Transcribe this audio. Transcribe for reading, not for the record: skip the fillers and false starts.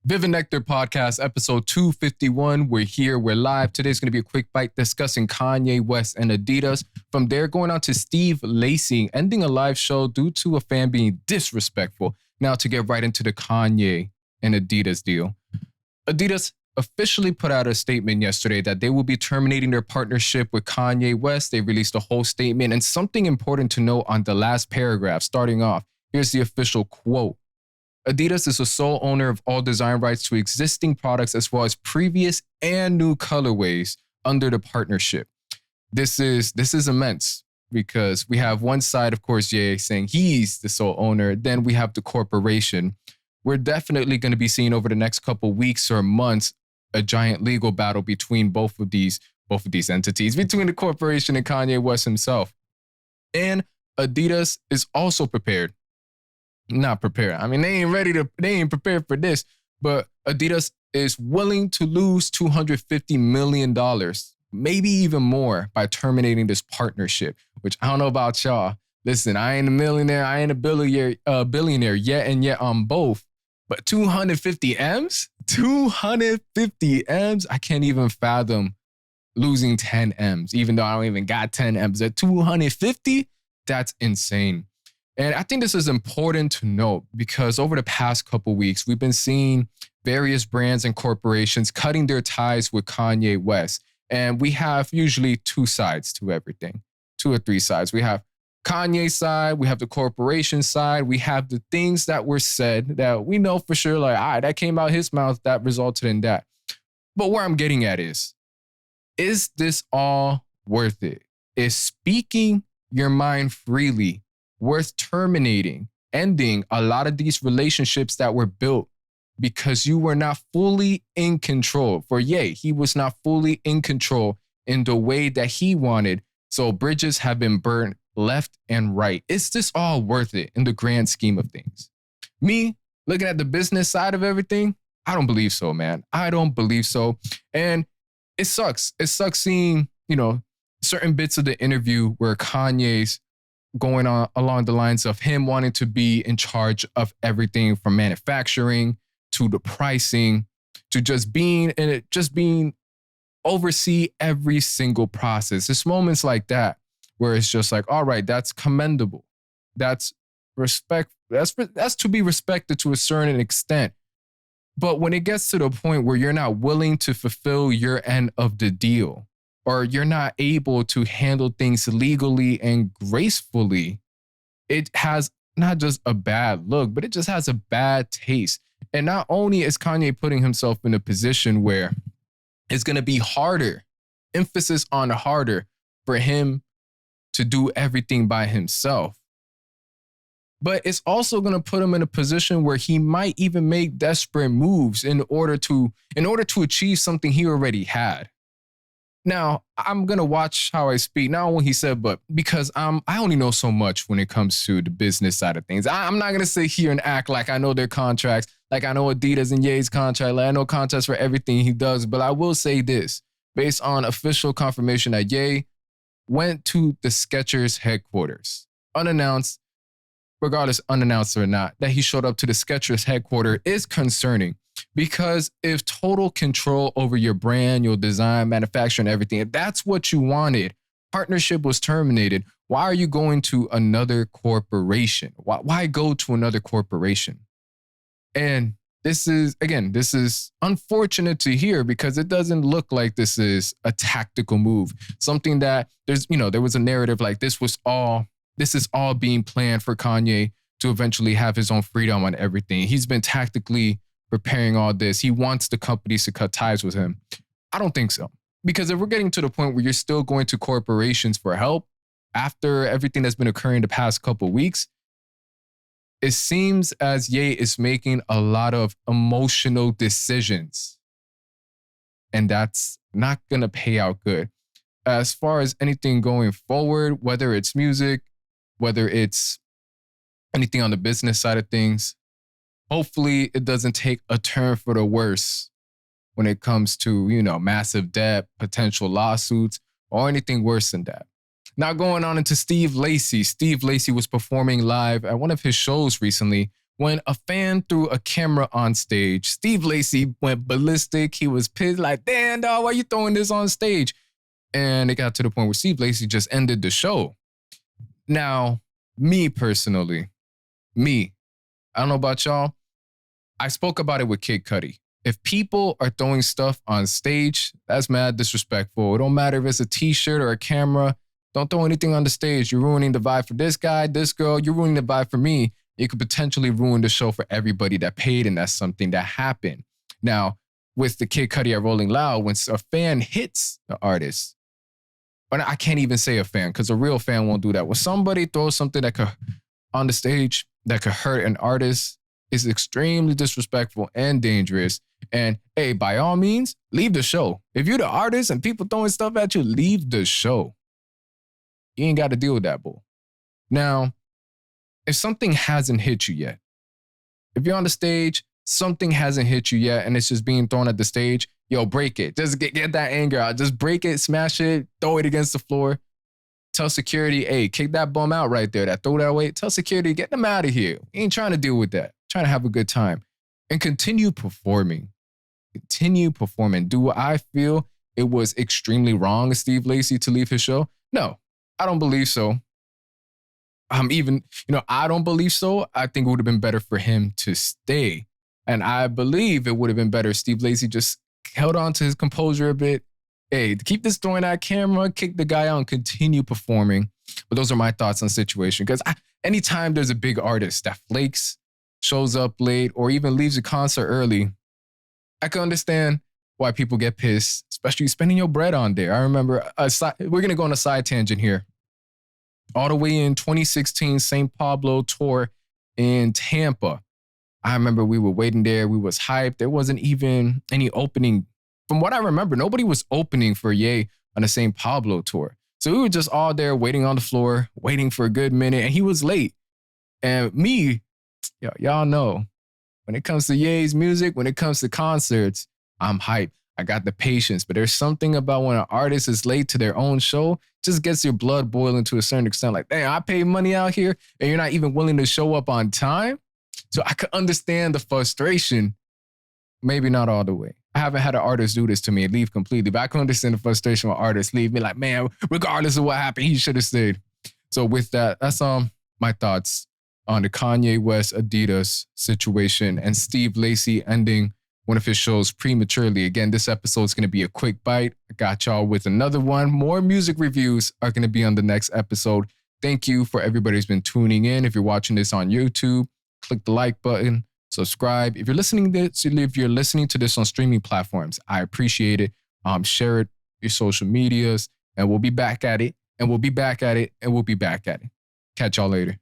Vividnectar podcast, episode 251. We're here, we're live. Today's going to be a quick bite discussing Kanye West and Adidas. From there, going on to Steve Lacy, ending a live show due to a fan being disrespectful. Now to get right into the Kanye and Adidas deal. Adidas officially put out a statement yesterday that they will be terminating their partnership with Kanye West. They released a whole statement, and something important to note on the last paragraph, starting off. Here's the official quote. Adidas is the sole owner of all design rights to existing products as well as previous and new colorways under the partnership. This is immense because we have one side, of course, Ye saying he's the sole owner. Then we have the corporation. We're definitely going to be seeing over the next couple weeks or months a giant legal battle between both of these entities, between the corporation and Kanye West himself. And Adidas is also prepared. Not prepared. I mean, they ain't prepared for this, but Adidas is willing to lose $250 million, maybe even more, by terminating this partnership, which I don't know about y'all. Listen, I ain't a millionaire. I ain't a billionaire yet and yet on both, but 250 M's? 250 M's? I can't even fathom losing 10 M's, even though I don't even got 10 M's. At 250? That's insane. And I think this is important to note because over the past couple weeks, we've been seeing various brands and corporations cutting their ties with Kanye West. And we have usually two sides to everything, two or three sides. We have Kanye's side, we have the corporation side, we have the things that were said that we know for sure, like, all right, that came out his mouth, that resulted in that. But where I'm getting at is this all worth it? Is speaking your mind freely worth terminating, ending a lot of these relationships that were built because you were not fully in control? For Ye, he was not fully in control in the way that he wanted. So bridges have been burned left and right. Is this all worth it in the grand scheme of things? Me, looking at the business side of everything, I don't believe so, man. I don't believe so. And it sucks. It sucks seeing, certain bits of the interview where Kanye's going on along the lines of him wanting to be in charge of everything from manufacturing to the pricing to just being oversee every single process. It's moments like that where it's just like, all right, that's commendable. That's respect. That's to be respected to a certain extent. But when it gets to the point where you're not willing to fulfill your end of the deal, or you're not able to handle things legally and gracefully, it has not just a bad look, but it just has a bad taste. And not only is Kanye putting himself in a position where it's going to be harder, emphasis on harder, for him to do everything by himself, but it's also going to put him in a position where he might even make desperate moves in order to achieve something he already had. Now, I'm going to watch how I speak, not what he said, but because I only know so much when it comes to the business side of things. I'm not going to sit here and act like I know their contracts, like I know Adidas and Ye's contract, like I know contracts for everything he does. But I will say this, based on official confirmation that Ye went to the Skechers headquarters, unannounced, regardless unannounced or not, that he showed up to the Skechers headquarters is concerning. Because if total control over your brand, your design, manufacturing, everything, if that's what you wanted, partnership was terminated, why are you going to another corporation? Why go to another corporation? And this is unfortunate to hear because it doesn't look like this is a tactical move. Something that there was a narrative like this is all being planned for Kanye to eventually have his own freedom on everything. He's been tactically preparing all this. He wants the companies to cut ties with him. I don't think so. Because if we're getting to the point where you're still going to corporations for help after everything that's been occurring the past couple of weeks, it seems as Ye is making a lot of emotional decisions. And that's not going to pay out good. As far as anything going forward, whether it's music, whether it's anything on the business side of things, hopefully it doesn't take a turn for the worse when it comes to, massive debt, potential lawsuits, or anything worse than that. Now going on into Steve Lacy. Steve Lacy was performing live at one of his shows recently when a fan threw a camera on stage. Steve Lacy went ballistic. He was pissed, like, damn, dog, why are you throwing this on stage? And it got to the point where Steve Lacy just ended the show. Now, me personally, I don't know about y'all. I spoke about it with Kid Cudi. If people are throwing stuff on stage, that's mad disrespectful. It don't matter if it's a t-shirt or a camera. Don't throw anything on the stage. You're ruining the vibe for this guy, this girl. You're ruining the vibe for me. It could potentially ruin the show for everybody that paid, and that's something that happened. Now, with the Kid Cudi at Rolling Loud, when a fan hits the artist, or I can't even say a fan because a real fan won't do that. When somebody throws something that could on the stage that could hurt an artist, is extremely disrespectful and dangerous. And hey, by all means, leave the show. If you're the artist and people throwing stuff at you, leave the show. You ain't got to deal with that bull. Now, if something hasn't hit you yet, if you're on the stage, something hasn't hit you yet, and it's just being thrown at the stage, yo, break it. Just get that anger out. Just break it, smash it, throw it against the floor. Tell security, hey, kick that bum out right there, that throw that away. Tell security, get them out of here. You ain't trying to deal with that. Trying to have a good time. And continue performing. Do I feel it was extremely wrong of Steve Lacy to leave his show? No, I don't believe so. I don't believe so. I think it would have been better for him to stay. And I believe it would have been better if Steve Lacy just held on to his composure a bit. Hey, keep this throwing that camera, kick the guy out, and continue performing. But those are my thoughts on the situation. Because anytime there's a big artist that flakes, shows up late, or even leaves a concert early, I can understand why people get pissed, especially spending your bread on there. I remember, we're going to go on a side tangent here. All the way in 2016, St. Pablo tour in Tampa. I remember we were waiting there. We was hyped. There wasn't even any opening. From what I remember, nobody was opening for Ye on the St. Pablo tour. So we were just all there waiting on the floor, waiting for a good minute, and he was late. And me, y'all know, when it comes to Ye's music, when it comes to concerts, I'm hyped. I got the patience. But there's something about when an artist is late to their own show, just gets your blood boiling to a certain extent. Like, damn, I paid money out here, and you're not even willing to show up on time? So I could understand the frustration. Maybe not all the way. I haven't had an artist do this to me and leave completely, but I can understand the frustration when artists leave me like, man, regardless of what happened, he should have stayed. So with that, that's my thoughts on the Kanye West Adidas situation and Steve Lacy ending one of his shows prematurely. Again, this episode is going to be a quick bite. I got y'all with another one. More music reviews are going to be on the next episode. Thank you for everybody who's been tuning in. If you're watching this on YouTube, click the like button. Subscribe. If you're listening to this on streaming platforms, I appreciate it. Share it, your social medias, and we'll be back at it. Catch y'all later.